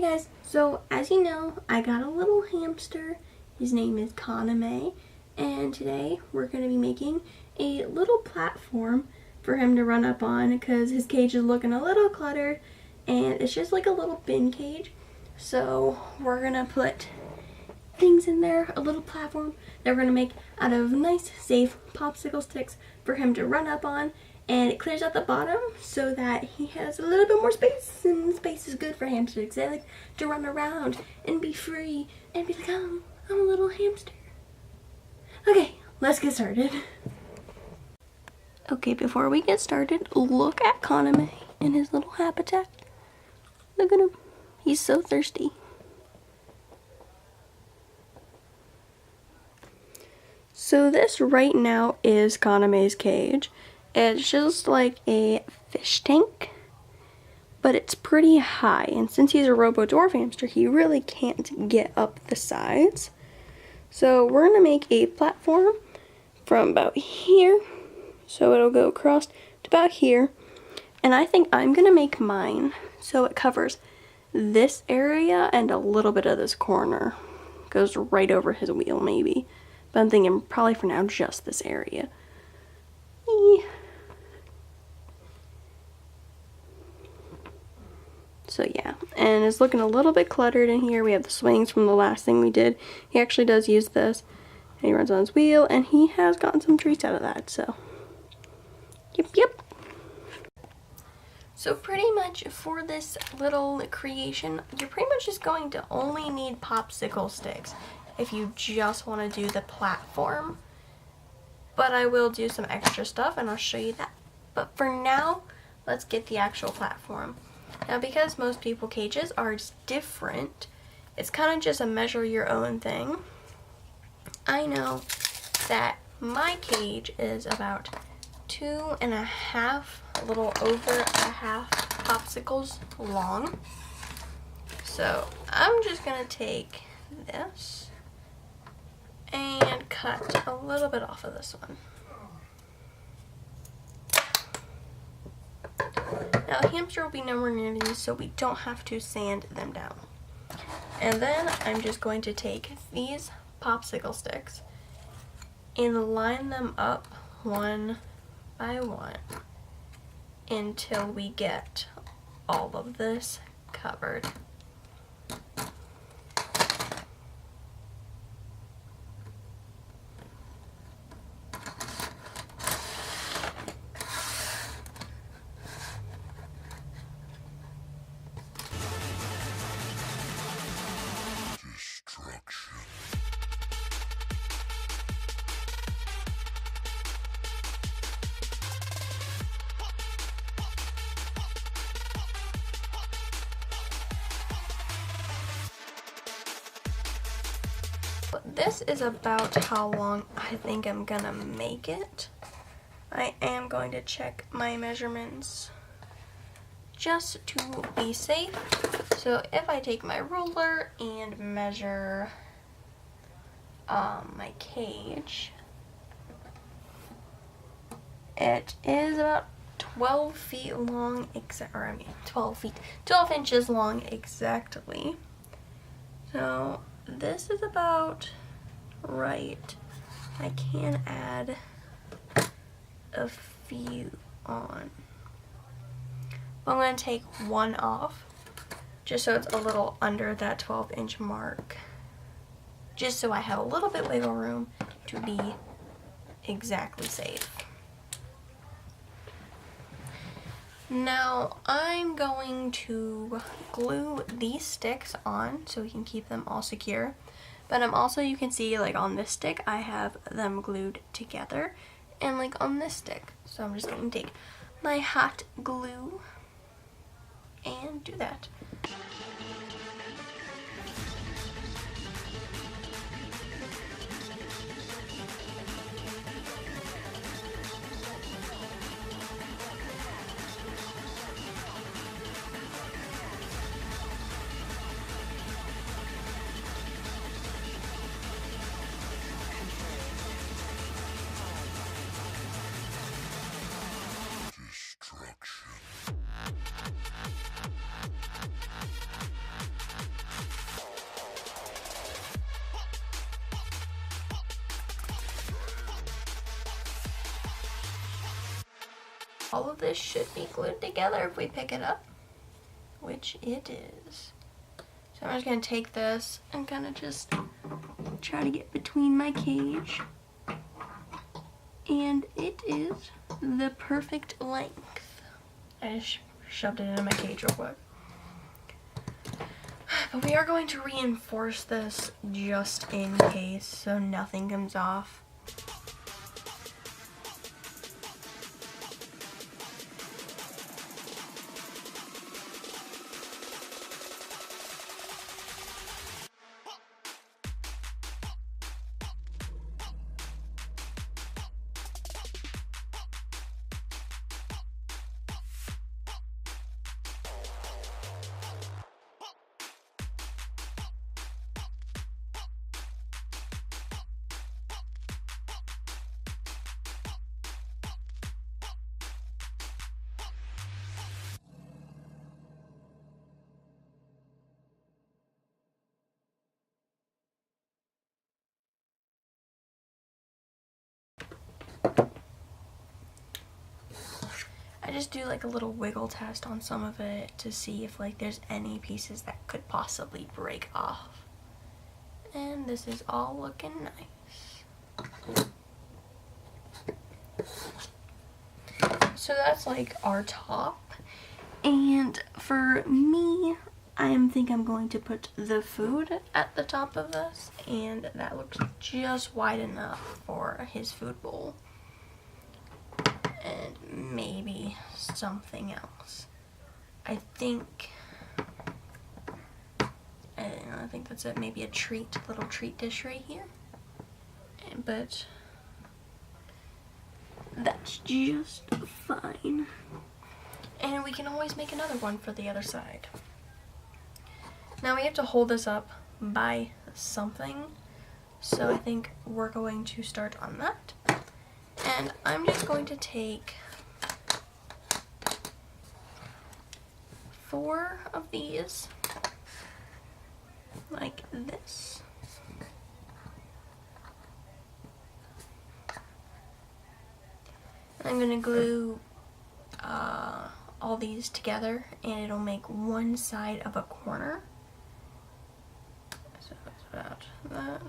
Hey guys, so as you know, I got a little hamster. His name is Mikk Mae, and today we're going to be making a little platform for him to run up on because his cage is looking a little cluttered and it's just like a little bin cage. So we're going to put things in there, a little platform that we're going to make out of nice, safe popsicle sticks for him to run up on. And it clears out the bottom so that he has a little bit more space, and space is good for hamsters. They like to run around and be free and be like, oh, I'm a little hamster. Okay, let's get started. Okay, before we get started, look at Mikk Mae in his little habitat. Look at him. He's so thirsty. So this right now is Mikk Mae's cage. It's just like a fish tank, but it's pretty high, and since he's a robo-dwarf hamster, he really can't get up the sides. So we're going to make a platform from about here, so it'll go across to about here, and I think I'm going to make mine so it covers this area and a little bit of this corner. Goes right over his wheel maybe, but I'm thinking probably for now just this area. So yeah, and it's looking a little bit cluttered in here. We have the swings from the last thing we did. He actually does use this, and he runs on his wheel, and he has gotten some treats out of that, so yep. So pretty much for this little creation, you're pretty much just going to only need popsicle sticks if you just want to do the platform. But I will do some extra stuff, and I'll show you that. But for now, let's get the actual platform. Now, because most people cages are different, it's kind of just a measure your own thing. I know that my cage is about 2.5, a little over a half popsicles long. So I'm just going to take this and cut a little bit off of this one. Now, the hamster will be nowhere near these, so we don't have to sand them down. And then I'm just going to take these popsicle sticks and line them up one by one until we get all of this covered. This is about how long I think I'm gonna make it. I am going to check my measurements just to be safe. So if I take my ruler and measure my cage, it is about 12 feet long, 12 inches long exactly. So this is about right. I can add a few on. I'm going to take one off just so it's a little under that 12-inch mark, just so I have a little bit wiggle room to be exactly safe. Now I'm going to glue these sticks on so we can keep them all secure. But I'm also, you can see like on this stick, I have them glued together, and like on this stick. So I'm just going to take my hot glue and do that. All of this should be glued together if we pick it up, which it is. So I'm just going to take this and kind of just try to get between my cage. And it is the perfect length. I just shoved it into my cage real quick. But we are going to reinforce this just in case so nothing comes off. I just do like a little wiggle test on some of it to see if like there's any pieces that could possibly break off. And this is all looking nice. So that's like our top. And for me, I think I'm going to put the food at the top of this, and that looks just wide enough for his food bowl. And maybe something else. I think that's it. Maybe a little treat dish right here. But that's just fine. And we can always make another one for the other side. Now we have to hold this up by something. So I think we're going to start on that. And I'm just going to take 4 of these, like this. I'm going to glue all these together, and it'll make one side of a corner. So that's about that.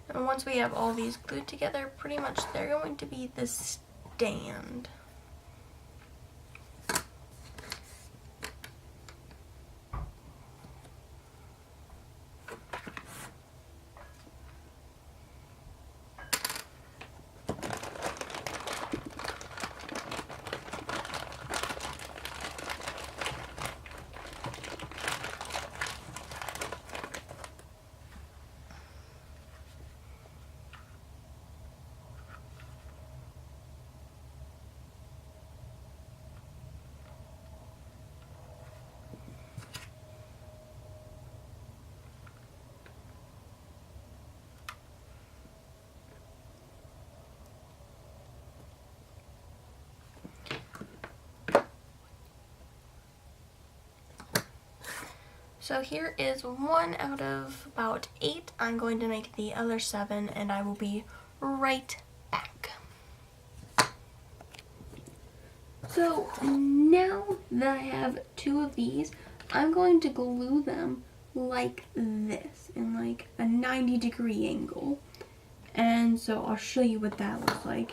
And once we have all these glued together, pretty much they're going to be the stand. So here is 1 out of about 8. I'm going to make the other 7, and I will be right back. So now that I have 2 of these, I'm going to glue them like this in like a 90-degree angle. And so I'll show you what that looks like.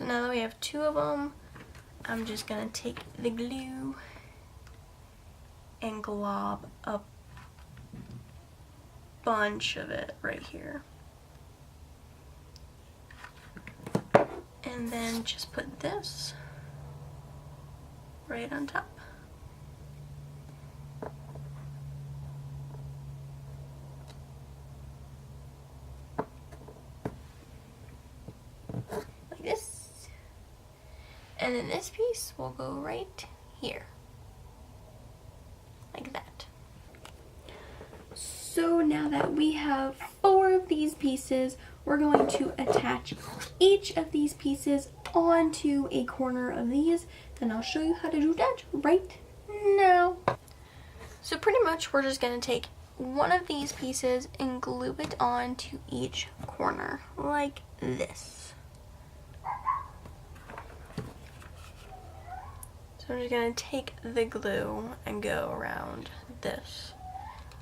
now that we have 2 of them, I'm just gonna take the glue and glob a bunch of it right here. And then just put this right on top. Like this. And then this piece will go right here. Like that. So now that we have 4 of these pieces, we're going to attach each of these pieces onto a corner of these. And I'll show you how to do that right now. So pretty much we're just going to take one of these pieces and glue it onto each corner like this. So I'm just going to take the glue and go around this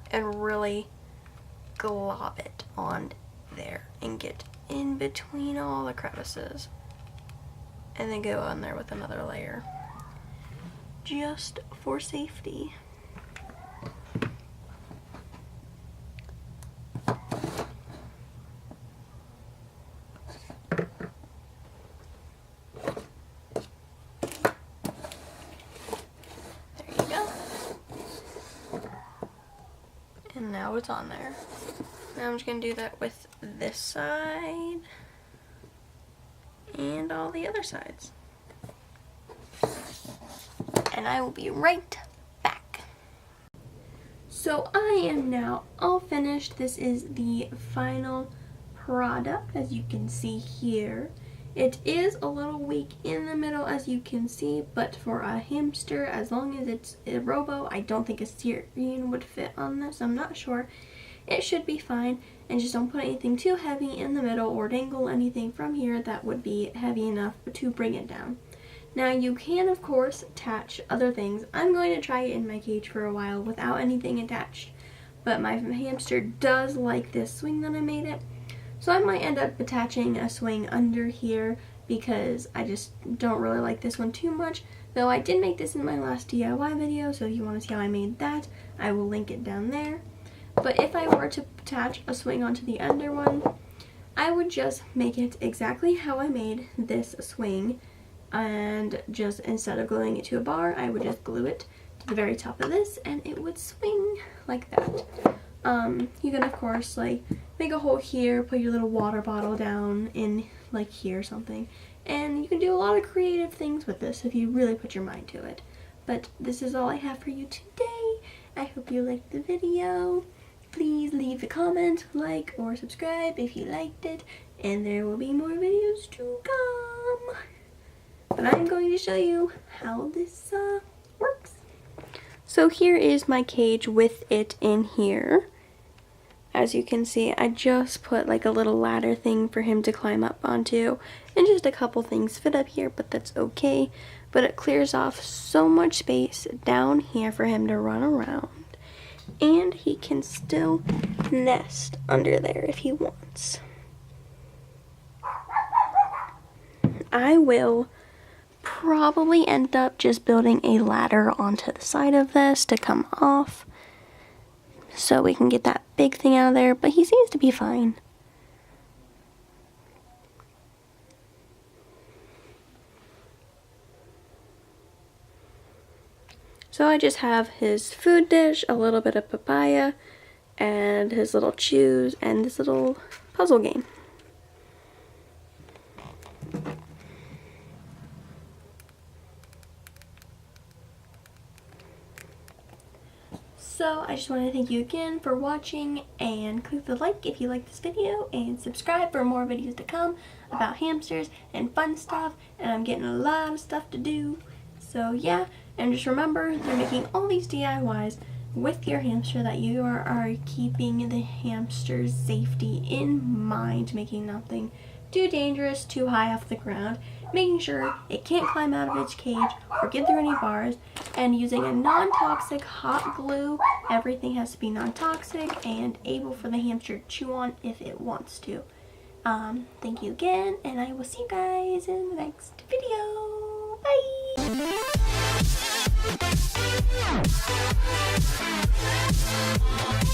and really glob it on there and get in between all the crevices, and then go on there with another layer just for safety. And now it's on there. Now I'm just going to do that with this side and all the other sides. And I will be right back. So I am now all finished. This is the final product, as you can see here. It is a little weak in the middle, as you can see, but for a hamster, as long as it's a robo, I don't think a Syrian would fit on this. I'm not sure. It should be fine, and just don't put anything too heavy in the middle or dangle anything from here that would be heavy enough to bring it down. Now you can, of course, attach other things. I'm going to try it in my cage for a while without anything attached, but my hamster does like this swing that I made it. So I might end up attaching a swing under here because I just don't really like this one too much. Though I did make this in my last DIY video, so if you want to see how I made that, I will link it down there. But if I were to attach a swing onto the under one, I would just make it exactly how I made this swing. And just instead of gluing it to a bar, I would just glue it to the very top of this and it would swing like that. You can of course like make a hole here, put your little water bottle down in like here or something, and you can do a lot of creative things with this if you really put your mind to it. But this is all I have for you today. I hope you liked the video. Please leave a comment, like, or subscribe if you liked it, and there will be more videos to come. But I'm going to show you how this works. So here is my cage with it in here. As you can see, I just put like a little ladder thing for him to climb up onto, and just a couple things fit up here, but that's okay. But it clears off so much space down here for him to run around. And he can still nest under there if he wants. I will probably end up just building a ladder onto the side of this to come off, so we can get that big thing out of there, but he seems to be fine. So I just have his food dish, a little bit of papaya, and his little chews, and this little puzzle game. So I just want to thank you again for watching, and click the like if you like this video, and subscribe for more videos to come about hamsters and fun stuff, and I'm getting a lot of stuff to do. So yeah, and just remember, you're making all these DIYs with your hamster that you are keeping the hamster's safety in mind, making nothing too dangerous, too high off the ground, making sure it can't climb out of its cage or get through any bars, and using a non-toxic hot glue. Everything has to be non-toxic and able for the hamster to chew on if it wants to. Thank you again, and I will see you guys in the next video. Bye!